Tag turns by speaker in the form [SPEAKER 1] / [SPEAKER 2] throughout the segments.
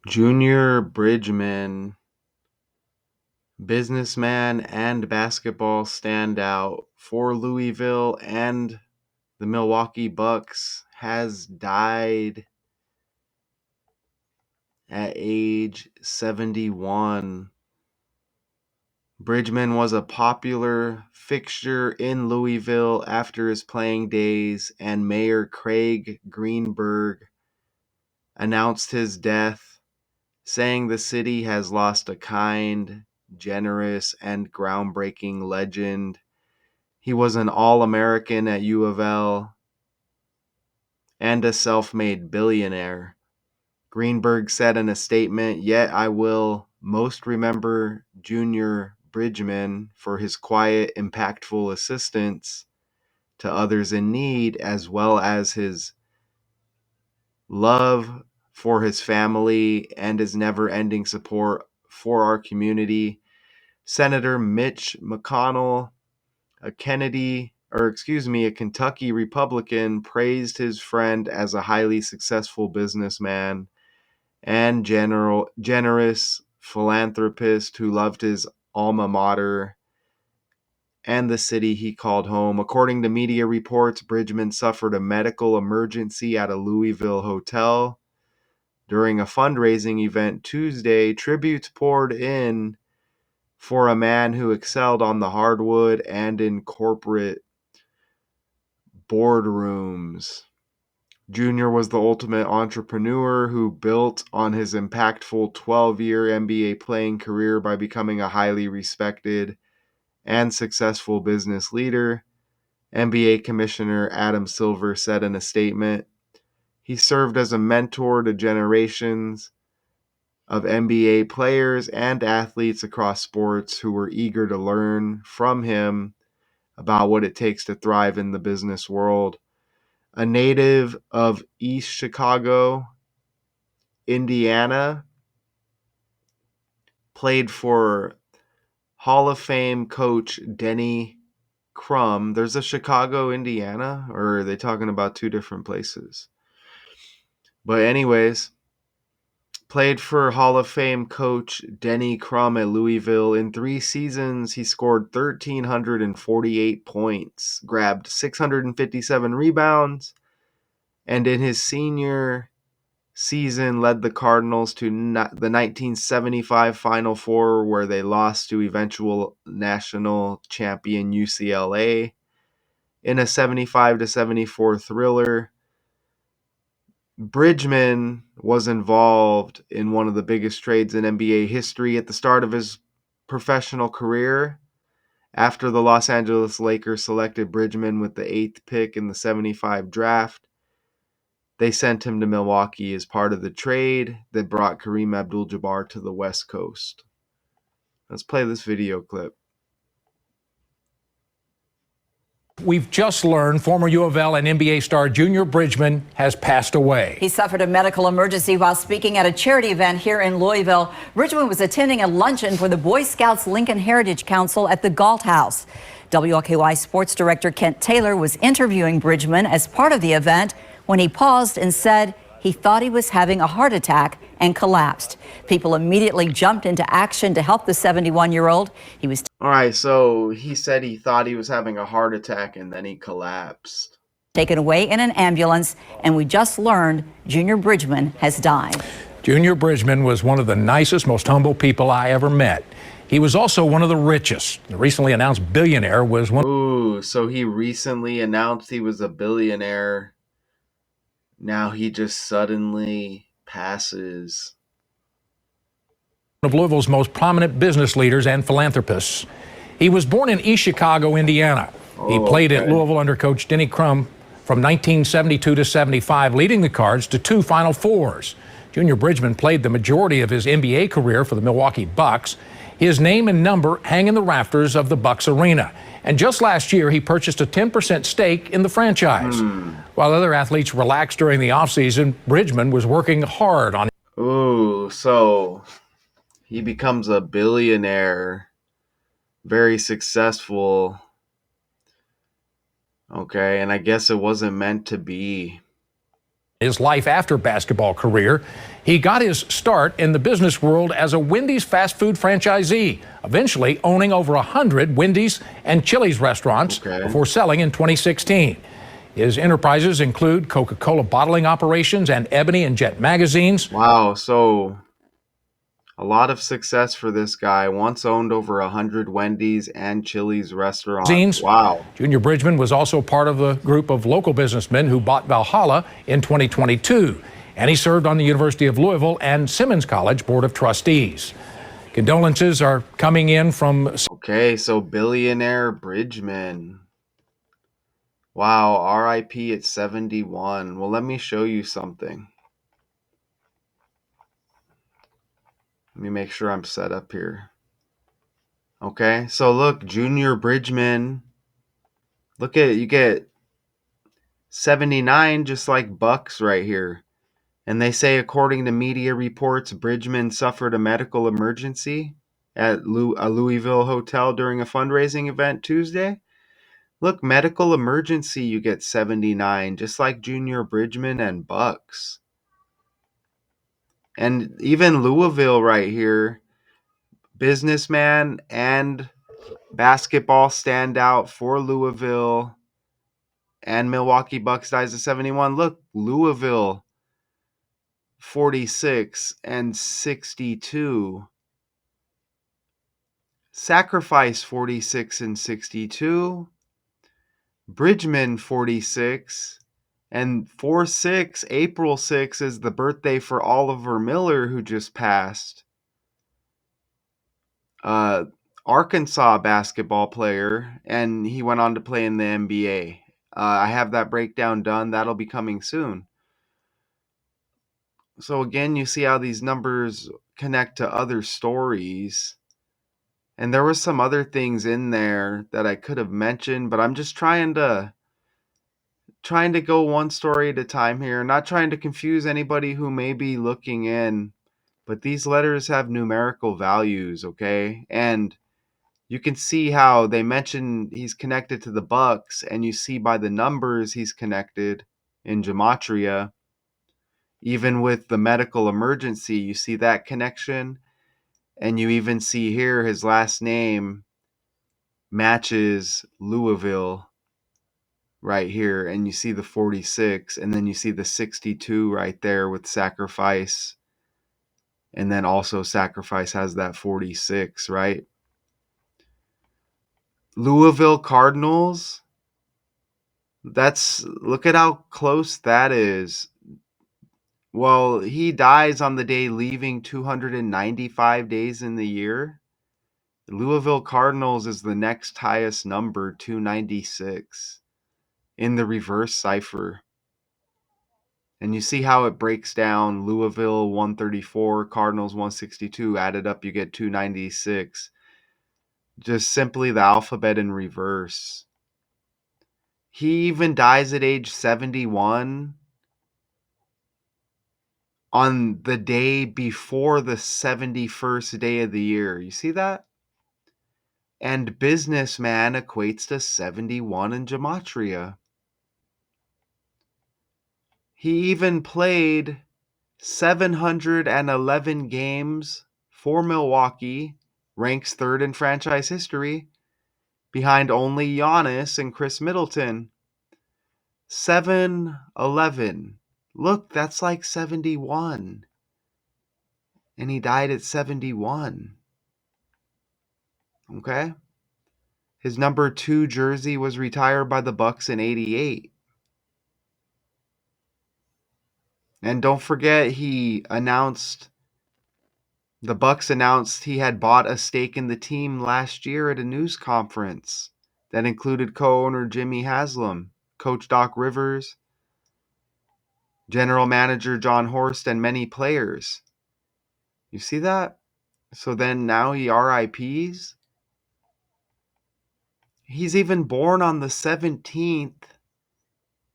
[SPEAKER 1] Junior Bridgeman, businessman and basketball standout for Louisville and the Milwaukee Bucks, has died at age 71. Bridgeman was a popular fixture in Louisville after his playing days, and Mayor Craig Greenberg announced his death, saying the city has lost a kind, generous, and groundbreaking legend. He was an All-American at U of L and a self-made billionaire. Greenberg said in a statement, "Yet I will most remember Junior Bridgeman for his quiet, impactful assistance to others in need, as well as his love for his family and his never-ending support for our community." Senator Mitch McConnell, a Kentucky Republican, praised his friend as a highly successful businessman and generous philanthropist who loved his alma mater and the city he called home. According to media reports, Bridgman suffered a medical emergency at a Louisville hotel. During a fundraising event Tuesday, tributes poured in for a man who excelled on the hardwood and in corporate boardrooms. Junior was the ultimate entrepreneur who built on his impactful 12-year NBA playing career by becoming a highly respected and successful business leader, NBA Commissioner Adam Silver said in a statement. He served as a mentor to generations of NBA players and athletes across sports who were eager to learn from him about what it takes to thrive in the business world. A native of East Chicago, Indiana, played for Hall of Fame coach Denny Crum. There's a Chicago, Indiana, or are they talking about two different places? But anyways, played for Hall of Fame coach Denny Crum at Louisville. In 3 seasons, he scored 1,348 points, grabbed 657 rebounds, and in his senior season led the Cardinals to the 1975 Final Four, where they lost to eventual national champion UCLA in a 75-74 thriller. Bridgeman was involved in one of the biggest trades in NBA history at the start of his professional career. After the Los Angeles Lakers selected Bridgeman with the 8th pick in the 75 draft, they sent him to Milwaukee as part of the trade that brought Kareem Abdul-Jabbar to the West Coast. Let's play this video clip.
[SPEAKER 2] We've just learned former U of L and NBA star Junior Bridgeman has passed away.
[SPEAKER 3] He suffered a medical emergency while speaking at a charity event here in Louisville. Bridgeman was attending a luncheon for the Boy Scouts Lincoln Heritage Council at the Galt House. WLKY sports director Kent Taylor was interviewing Bridgeman as part of the event when he paused and said he thought he was having a heart attack and collapsed. People immediately jumped into action to help the 71-year-old. He was
[SPEAKER 1] All right, so he said he thought he was having a heart attack and then he collapsed.
[SPEAKER 3] Taken away in an ambulance, and we just learned Junior Bridgeman has died.
[SPEAKER 2] Junior Bridgeman was one of the nicest, most humble people I ever met. He was also one of the richest. The recently announced billionaire was one.
[SPEAKER 1] Ooh, so he recently announced he was a billionaire. Now he just suddenly passes.
[SPEAKER 2] One of Louisville's most prominent business leaders and philanthropists. He was born in East Chicago, Indiana. He played at Louisville under coach Denny Crum from 1972 to 75, leading the Cards to 2 Final Fours. Junior Bridgeman played the majority of his NBA career for the Milwaukee Bucks. His name and number hang in the rafters of the Bucks Arena. And just last year, he purchased a 10% stake in the franchise. While other athletes relaxed during the offseason, Bridgeman was working hard on.
[SPEAKER 1] Ooh, so he becomes a billionaire, very successful. Okay, and I guess it wasn't meant to be.
[SPEAKER 2] His life after basketball career, he got his start in the business world as a Wendy's fast food franchisee, eventually owning over 100 Wendy's and Chili's restaurants before selling in 2016. His enterprises include Coca-Cola bottling operations and Ebony and Jet magazines.
[SPEAKER 1] Wow, so a lot of success for this guy. Once owned over 100 Wendy's and Chili's restaurants. Wow.
[SPEAKER 2] Junior Bridgeman was also part of a group of local businessmen who bought Valhalla in 2022. And he served on the University of Louisville and Simmons College Board of Trustees. Condolences are coming in from...
[SPEAKER 1] Okay, so billionaire Bridgeman. Wow, RIP at 71. Well, let me show you something. Let me make sure I'm set up here. Okay, so look, Junior Bridgeman. Look at it. You get 79 just like Bucks right here. And they say, according to media reports, Bridgeman suffered a medical emergency at a Louisville hotel during a fundraising event Tuesday. Look, medical emergency, you get 79, just like Junior Bridgeman and Bucks. And even Louisville right here, businessman and basketball standout for Louisville and Milwaukee Bucks dies at 71. Look, Louisville 46 and 62. Sacrifice 46 and 62. Bridgeman 46 and 4-6. April 6 is the birthday for Oliver Miller, who just passed. Arkansas basketball player, and he went on to play in the NBA. I have that breakdown done. That'll be coming soon. So again, you see how these numbers connect to other stories. And there was some other things in there that I could have mentioned, but I'm just trying to go one story at a time here, not trying to confuse anybody who may be looking in, but these letters have numerical values, okay? And you can see how they mention he's connected to the Bucks, and you see by the numbers he's connected in gematria. Even with the medical emergency, you see that connection. And you even see here his last name matches Louisville right here. And you see the 46, and then you see the 62 right there with sacrifice. And then also sacrifice has that 46, right? Louisville Cardinals. Look at how close that is. Well, he dies on the day leaving 295 days in the year. Louisville Cardinals is the next highest number, 296, in the reverse cipher. And you see how it breaks down. Louisville 134, Cardinals 162. Added up, you get 296. Just simply the alphabet in reverse. He even dies at age 71 on the day before the 71st day of the year. You see that? And businessman equates to 71 in gematria. He even played 711 games for Milwaukee, ranks third in franchise history, behind only Giannis and Chris Middleton. 711. Look, that's like 71. And he died at 71. Okay? His number 2 jersey was retired by the Bucks in 88. And don't forget, the Bucks announced he had bought a stake in the team last year at a news conference that included co-owner Jimmy Haslam, coach Doc Rivers, general manager John Horst, and many players. You see that? So then now he RIPs. He's even born on the 17th,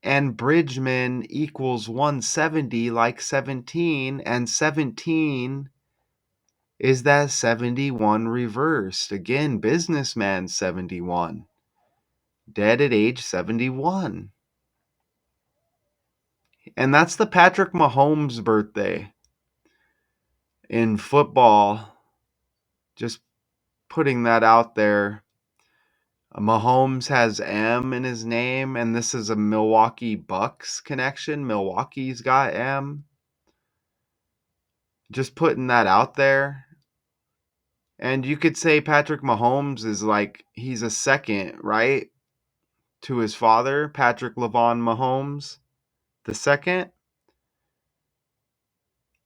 [SPEAKER 1] and Bridgeman equals 170 like 17, and 17 is that 71 reversed. Again, businessman 71. Dead at age 71. And that's the Patrick Mahomes birthday in football. Just putting that out there. Mahomes has M in his name, and this is a Milwaukee Bucks connection. Milwaukee's got M. Just putting that out there. And you could say Patrick Mahomes is like, he's a second, right? To his father, Patrick LaVon Mahomes, the second.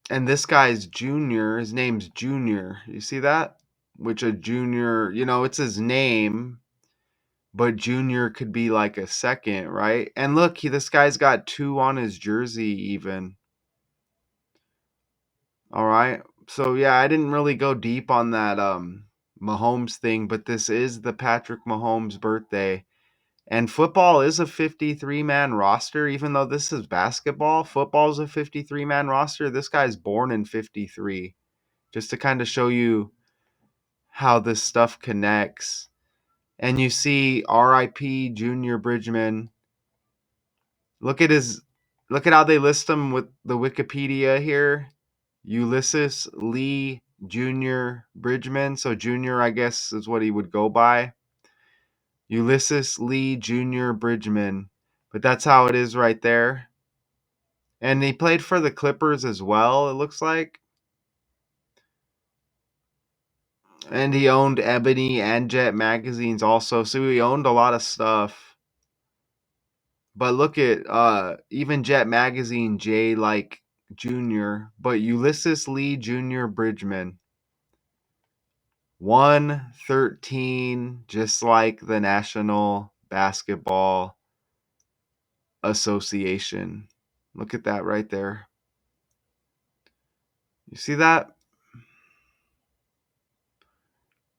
[SPEAKER 1] And this guy's Junior. His name's Junior. You see that? Which a junior, it's his name, but Junior could be like a second, right? And look, this guy's got 2 on his jersey even. All right. So yeah, I didn't really go deep on that Mahomes thing, but this is the Patrick Mahomes birthday. And football is a 53-man roster, even though this is basketball. Football is a 53-man roster. This guy's born in 53. Just to kind of show you how this stuff connects. And you see R.I.P. Junior Bridgeman. Look at how they list him with the Wikipedia here. Ulysses Lee Junior Bridgeman. So Junior, I guess, is what he would go by. Ulysses Lee Junior Bridgeman. But that's how it is right there. And he played for the Clippers as well, it looks like. And he owned Ebony and Jet magazines also. So he owned a lot of stuff. But look at even Jet magazine, J like Junior. But Ulysses Lee Junior Bridgeman. 113, just like the National Basketball Association. Look at that right there. You see that?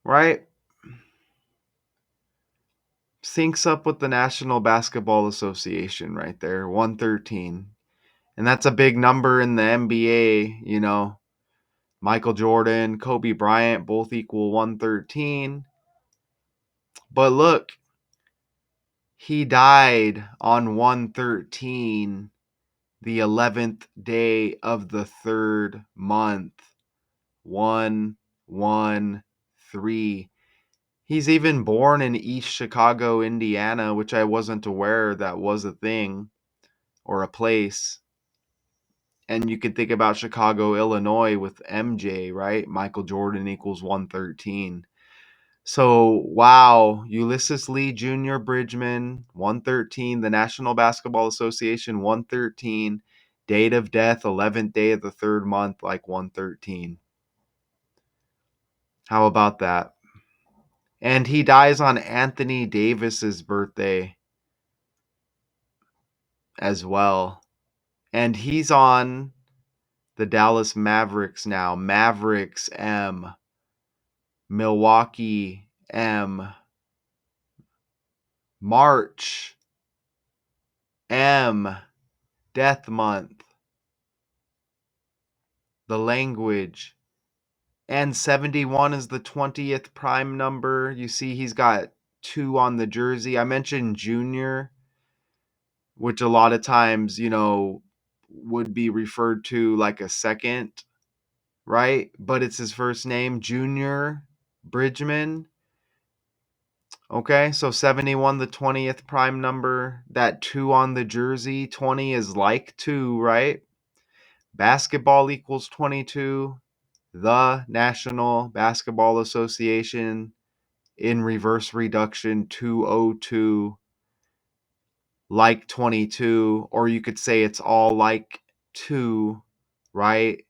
[SPEAKER 1] Right? Syncs up with the National Basketball Association right there, 113. And that's a big number in the NBA, Michael Jordan, Kobe Bryant, both equal 113. But look, he died on 113, the 11th day of the 3rd month. 113. He's even born in East Chicago, Indiana, which I wasn't aware that was a thing or a place. And you could think about Chicago, Illinois with MJ, right? Michael Jordan equals 113. So, wow, Ulysses Lee Jr. Bridgeman, 113. The National Basketball Association, 113. Date of death, 11th day of the 3rd month, like 113. How about that? And he dies on Anthony Davis's birthday as well. And he's on the Dallas Mavericks now. Mavericks M. Milwaukee M. March M. Death month. The language. And 71 is the 20th prime number. You see he's got 2 on the jersey. I mentioned Junior, which a lot of times, would be referred to like a second, right? But it's his first name, Junior Bridgeman. Okay, so 71, the 20th prime number. That 2 on the jersey, 20 is like 2, right? Basketball equals 22. The National Basketball Association in reverse reduction 202, like 22, or you could say it's all like 2, right?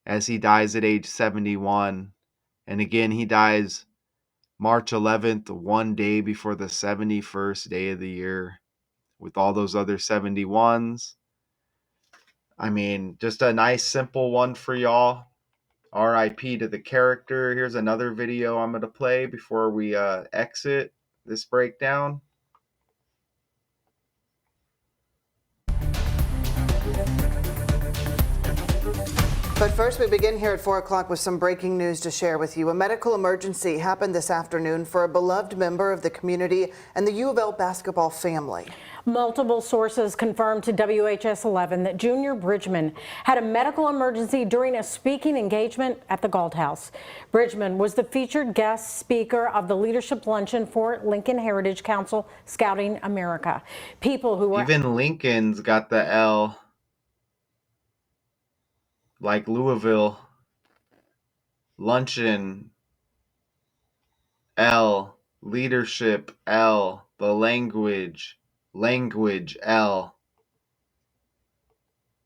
[SPEAKER 1] As he dies at age 71. And again, he dies March 11th, one day before the 71st day of the year, with all those other 71s. I mean, just a nice, simple one for y'all. RIP to the character. Here's another video I'm going to play before we exit this breakdown.
[SPEAKER 4] But first, we begin here at 4 o'clock with some breaking news to share with you. A medical emergency happened this afternoon for a beloved member of the community and the U of L basketball family.
[SPEAKER 5] Multiple sources confirmed to WHS 11 that Junior Bridgeman had a medical emergency during a speaking engagement at the Galt House. Bridgeman was the featured guest speaker of the leadership luncheon for Lincoln Heritage Council Scouting America. People who were
[SPEAKER 1] Even Lincoln's got the L, like Louisville. Luncheon, L. Leadership, L. The language, L.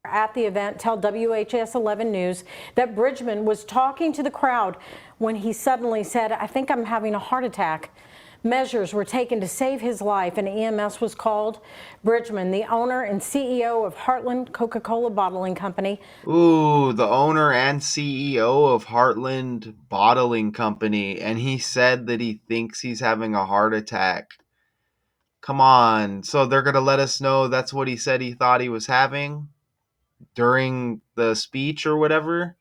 [SPEAKER 5] at the event tell WHS 11 News that Bridgeman was talking to the crowd when he suddenly said, "I think I'm having a heart attack." Measures were taken to save his life and EMS was called. Bridgeman, the owner and CEO of Heartland Coca-Cola Bottling Company.
[SPEAKER 1] Ooh, the owner and CEO of Heartland Bottling Company, and he said that he thinks he's having a heart attack. Come on. So they're going to let us know that's what he said he thought he was having during the speech or whatever?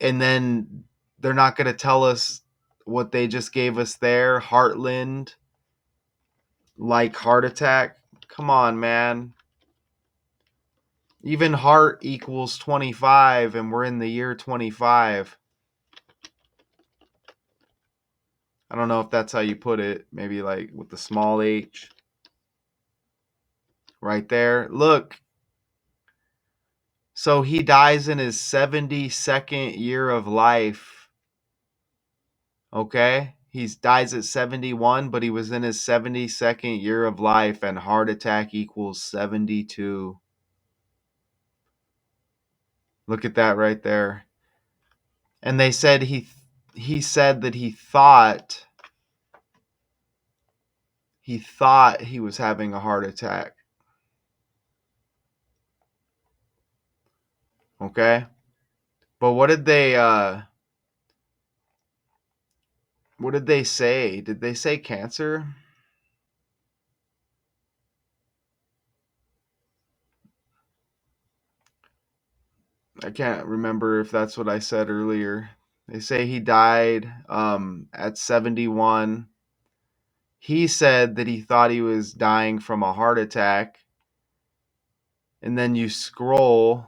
[SPEAKER 1] And then they're not going to tell us what they just gave us there, Heartland, like heart attack. Come on, man. Even heart equals 25, and we're in the year 25. I don't know if that's how you put it. Maybe like with the small h. Right there. Look. So he dies in his 72nd year of life. Okay? He dies at 71, but he was in his 72nd year of life, and heart attack equals 72. Look at that right there. And they said he said that he thought he was having a heart attack. Okay? But what did they say? Did they say cancer? I can't remember if that's what I said earlier. They say he died at 71. He said that he thought he was dying from a heart attack. And then you scroll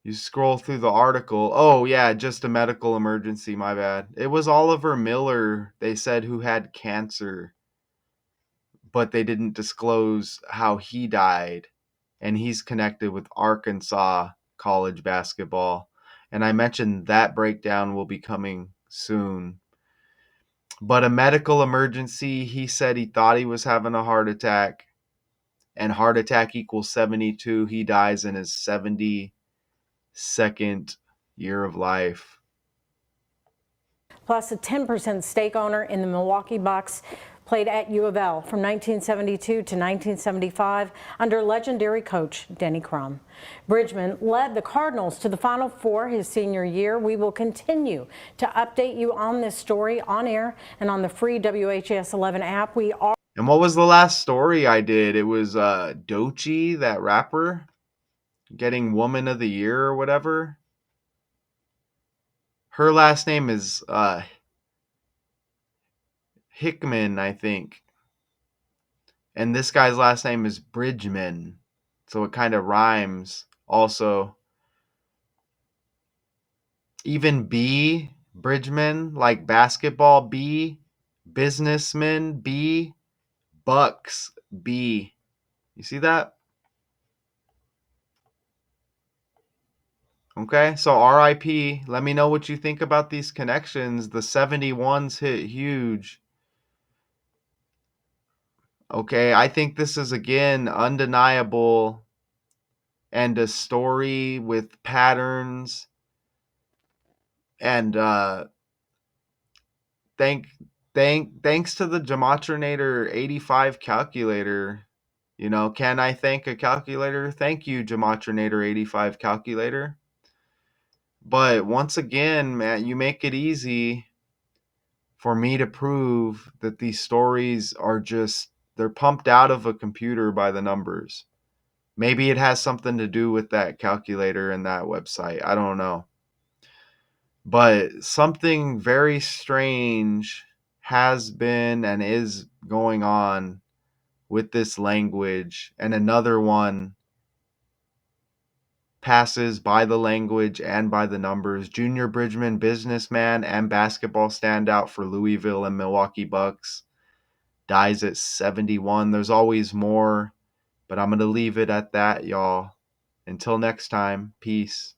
[SPEAKER 1] through the article. Oh, yeah, just a medical emergency, my bad. It was Oliver Miller, they said, who had cancer, but they didn't disclose how he died. And he's connected with Arkansas college basketball. And I mentioned that breakdown will be coming soon. But a medical emergency, he said he thought he was having a heart attack. And heart attack equals 72. He dies in his 72nd year of life.
[SPEAKER 5] Plus a 10% stake owner in the Milwaukee Bucks, played at U of L from 1972 to 1975 under legendary coach Denny Crum. Bridgeman led the Cardinals to the Final Four his senior year. We will continue to update you on this story on air and on the free WHS 11 app.
[SPEAKER 1] And what was the last story I did? It was Doechii, that rapper, getting Woman of the Year or whatever. Her last name is Hickman, I think. And this guy's last name is Bridgeman. So it kind of rhymes also. Even B, Bridgeman, like basketball B, businessman B, Bucks B. You see that? Okay, so RIP. Let me know what you think about these connections. The 71s hit huge. Okay, I think this is again undeniable and a story with patterns. And thanks to the Gematrinator 85 calculator. You know, can I thank a calculator? Thank you, Gematrinator 85 calculator. But once again, man, you make it easy for me to prove that these stories are just, they're pumped out of a computer by the numbers. Maybe it has something to do with that calculator and that website. I don't know. But something very strange has been and is going on with this language, and another one passes by the language and by the numbers. Junior Bridgeman, businessman and basketball standout for Louisville and Milwaukee Bucks, dies at 71. There's always more, but I'm going to leave it at that, y'all. Until next time, peace.